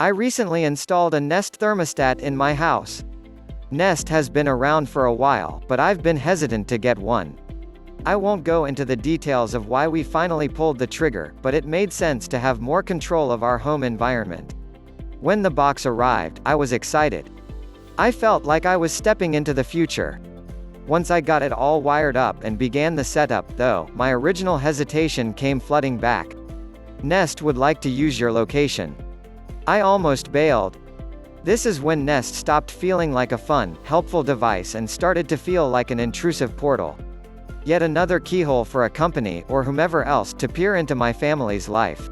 I recently installed a Nest thermostat in my house. Nest has been around for a while, but I've been hesitant to get one. I won't go into the details of why we finally pulled the trigger, but it made sense to have more control of our home environment. When the box arrived, I was excited. I felt like I was stepping into the future. Once I got it all wired up and began the setup, though, my original hesitation came flooding back. Nest would like to use your location. I almost bailed. This is when Nest stopped feeling like a fun, helpful device and started to feel like an intrusive portal. Yet another keyhole for a company, or whomever else, to peer into my family's life.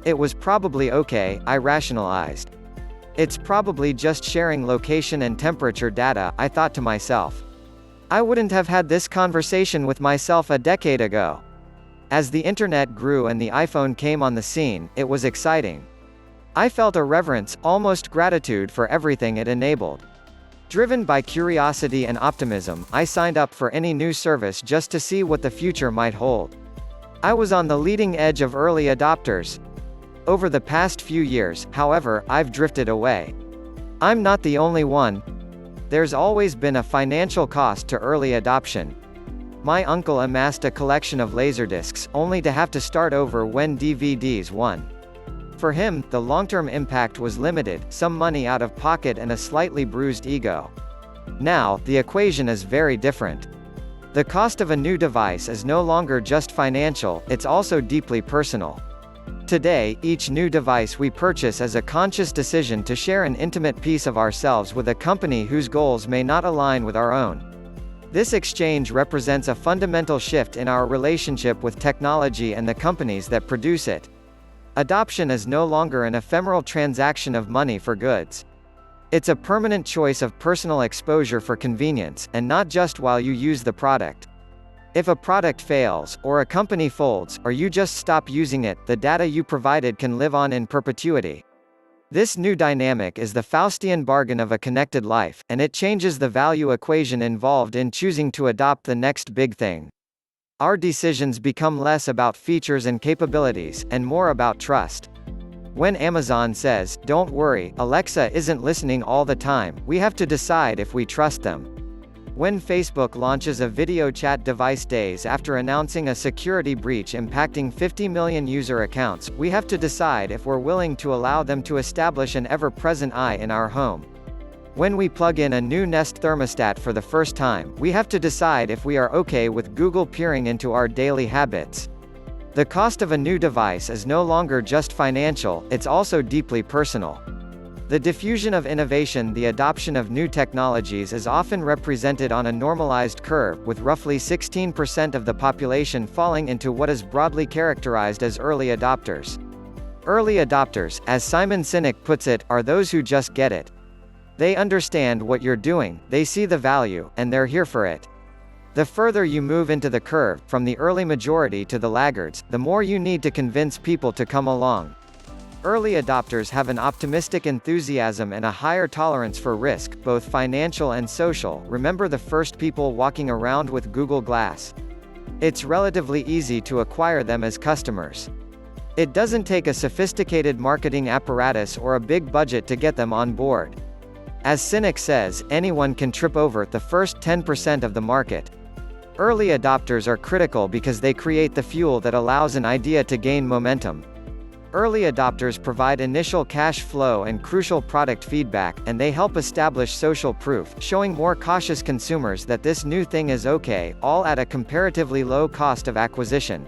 It was probably okay, I rationalized. It's probably just sharing location and temperature data, I thought to myself. I wouldn't have had this conversation with myself a decade ago. As the internet grew and the iPhone came on the scene, it was exciting. I felt a reverence, almost gratitude for everything it enabled. Driven by curiosity and optimism, I signed up for any new service just to see what the future might hold. I was on the leading edge of early adopters. Over the past few years, however, I've drifted away. I'm not the only one. There's always been a financial cost to early adoption. My uncle amassed a collection of laserdiscs, only to have to start over when DVDs won. For him, the long-term impact was limited, some money out of pocket and a slightly bruised ego. Now, the equation is very different. The cost of a new device is no longer just financial, it's also deeply personal. Today, each new device we purchase is a conscious decision to share an intimate piece of ourselves with a company whose goals may not align with our own. This exchange represents a fundamental shift in our relationship with technology and the companies that produce it. Adoption is no longer an ephemeral transaction of money for goods. It's a permanent choice of personal exposure for convenience, and not just while you use the product. If a product fails, or a company folds, or you just stop using it, the data you provided can live on in perpetuity. This new dynamic is the Faustian bargain of a connected life, and it changes the value equation involved in choosing to adopt the next big thing. Our decisions become less about features and capabilities, and more about trust. When Amazon says, "Don't worry, Alexa isn't listening all the time," we have to decide if we trust them. When Facebook launches a video chat device days after announcing a security breach impacting 50 million user accounts, we have to decide if we're willing to allow them to establish an ever-present eye in our home. When we plug in a new Nest thermostat for the first time, we have to decide if we are okay with Google peering into our daily habits. The cost of a new device is no longer just financial, it's also deeply personal. The diffusion of innovation, the adoption of new technologies is often represented on a normalized curve, with roughly 16% of the population falling into what is broadly characterized as early adopters. Early adopters, as Simon Sinek puts it, are those who just get it. They understand what you're doing, they see the value, and they're here for it. The further you move into the curve, from the early majority to the laggards, the more you need to convince people to come along. Early adopters have an optimistic enthusiasm and a higher tolerance for risk, both financial and social. Remember the first people walking around with Google Glass? It's relatively easy to acquire them as customers. It doesn't take a sophisticated marketing apparatus or a big budget to get them on board. As Sinek says, anyone can trip over the first 10% of the market. Early adopters are critical because they create the fuel that allows an idea to gain momentum. Early adopters provide initial cash flow and crucial product feedback, and they help establish social proof, showing more cautious consumers that this new thing is okay, all at a comparatively low cost of acquisition.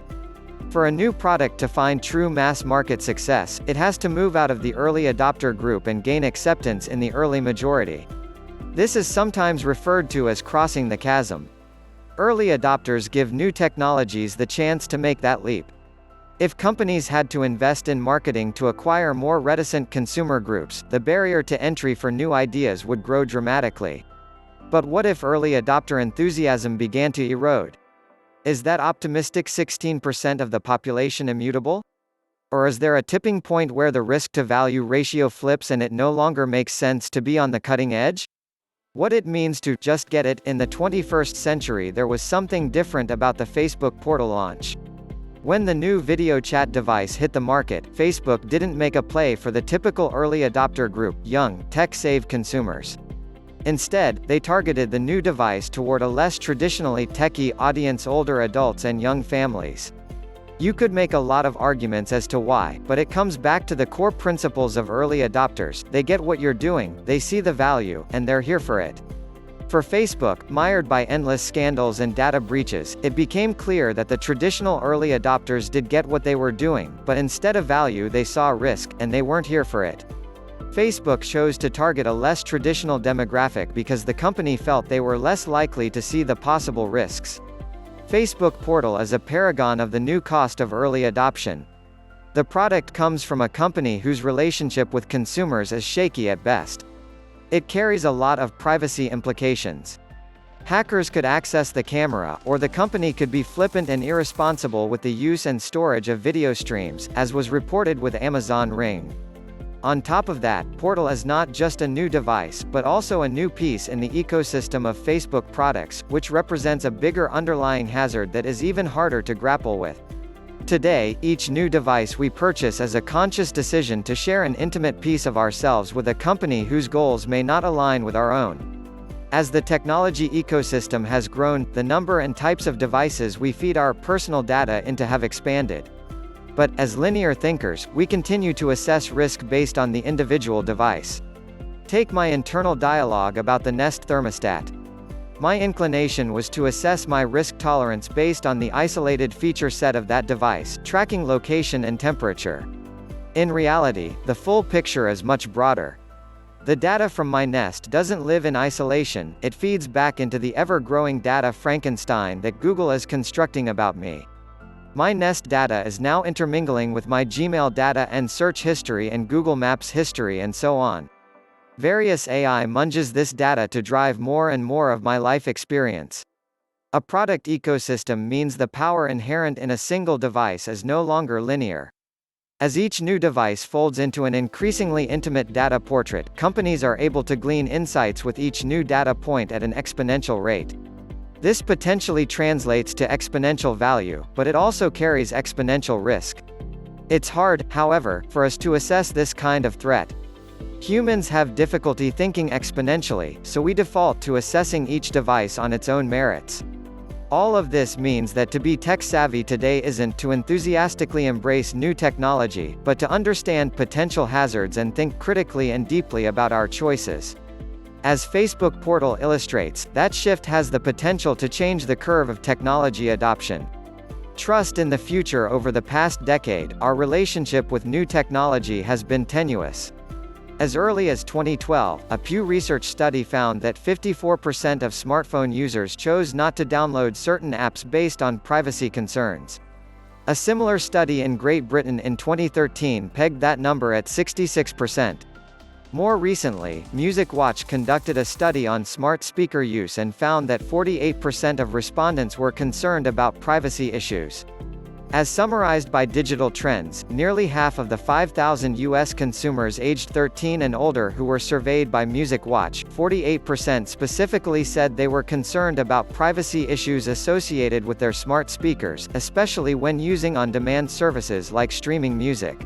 For a new product to find true mass market success, it has to move out of the early adopter group and gain acceptance in the early majority. This is sometimes referred to as crossing the chasm. Early adopters give new technologies the chance to make that leap. If companies had to invest in marketing to acquire more reticent consumer groups, the barrier to entry for new ideas would grow dramatically. But what if early adopter enthusiasm began to erode? Is that optimistic 16% of the population immutable? Or is there a tipping point where the risk-to-value ratio flips and it no longer makes sense to be on the cutting edge? What it means to just get it. In the 21st century, there was something different about the Facebook portal launch. When the new video chat device hit the market, Facebook didn't make a play for the typical early adopter group, young, tech-savvy consumers. Instead, they targeted the new device toward a less traditionally techie audience, older adults and young families. You could make a lot of arguments as to why, but it comes back to the core principles of early adopters: they get what you're doing, they see the value, and they're here for it. For Facebook, mired by endless scandals and data breaches, it became clear that the traditional early adopters did get what they were doing, but instead of value they saw risk, and they weren't here for it. Facebook chose to target a less traditional demographic because the company felt they were less likely to see the possible risks. Facebook Portal is a paragon of the new cost of early adoption. The product comes from a company whose relationship with consumers is shaky at best. It carries a lot of privacy implications. Hackers could access the camera, or the company could be flippant and irresponsible with the use and storage of video streams, as was reported with Amazon Ring. On top of that, Portal is not just a new device, but also a new piece in the ecosystem of Facebook products, which represents a bigger underlying hazard that is even harder to grapple with. Today, each new device we purchase is a conscious decision to share an intimate piece of ourselves with a company whose goals may not align with our own. As the technology ecosystem has grown, the number and types of devices we feed our personal data into have expanded. But, as linear thinkers, we continue to assess risk based on the individual device. Take my internal dialogue about the Nest thermostat. My inclination was to assess my risk tolerance based on the isolated feature set of that device, tracking location and temperature. In reality, the full picture is much broader. The data from my Nest doesn't live in isolation, it feeds back into the ever-growing data Frankenstein that Google is constructing about me. My Nest data is now intermingling with my Gmail data and search history and Google Maps history and so on. Various AI munges this data to drive more and more of my life experience. A product ecosystem means the power inherent in a single device is no longer linear. As each new device folds into an increasingly intimate data portrait, companies are able to glean insights with each new data point at an exponential rate. This potentially translates to exponential value, but it also carries exponential risk. It's hard, however, for us to assess this kind of threat. Humans have difficulty thinking exponentially, so we default to assessing each device on its own merits. All of this means that to be tech-savvy today isn't to enthusiastically embrace new technology, but to understand potential hazards and think critically and deeply about our choices. As Facebook Portal illustrates, that shift has the potential to change the curve of technology adoption. Trust in the future. Over the past decade, our relationship with new technology has been tenuous. As early as 2012, a Pew Research study found that 54% of smartphone users chose not to download certain apps based on privacy concerns. A similar study in Great Britain in 2013 pegged that number at 66%. More recently, Music Watch conducted a study on smart speaker use and found that 48% of respondents were concerned about privacy issues. As summarized by Digital Trends, nearly half of the 5,000 U.S. consumers aged 13 and older who were surveyed by Music Watch, 48% specifically said they were concerned about privacy issues associated with their smart speakers, especially when using on-demand services like streaming music.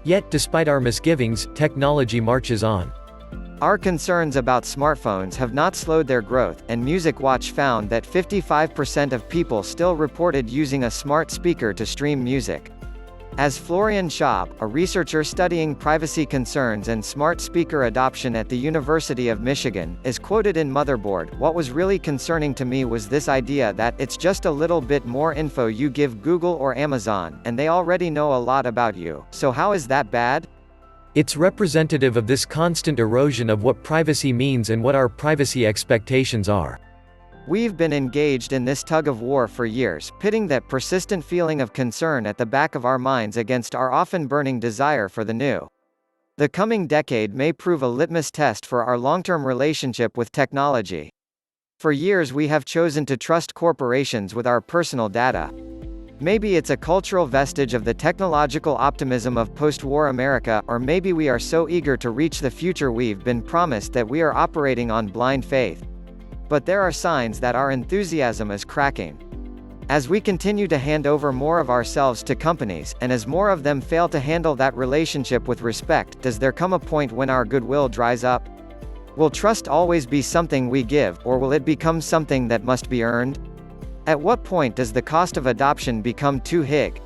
Yet, despite our misgivings, technology marches on. Our concerns about smartphones have not slowed their growth, and Music Watch found that 55% of people still reported using a smart speaker to stream music. As Florian Schaub, a researcher studying privacy concerns and smart speaker adoption at the University of Michigan, is quoted in Motherboard, "What was really concerning to me was this idea that it's just a little bit more info you give Google or Amazon, and they already know a lot about you, so how is that bad?" It's representative of this constant erosion of what privacy means and what our privacy expectations are. We've been engaged in this tug-of-war for years, pitting that persistent feeling of concern at the back of our minds against our often burning desire for the new. The coming decade may prove a litmus test for our long-term relationship with technology. For years we have chosen to trust corporations with our personal data. Maybe it's a cultural vestige of the technological optimism of post-war America, or maybe we are so eager to reach the future we've been promised that we are operating on blind faith. But there are signs that our enthusiasm is cracking. As we continue to hand over more of ourselves to companies, and as more of them fail to handle that relationship with respect, does there come a point when our goodwill dries up? Will trust always be something we give, or will it become something that must be earned? At what point does the cost of adoption become too big?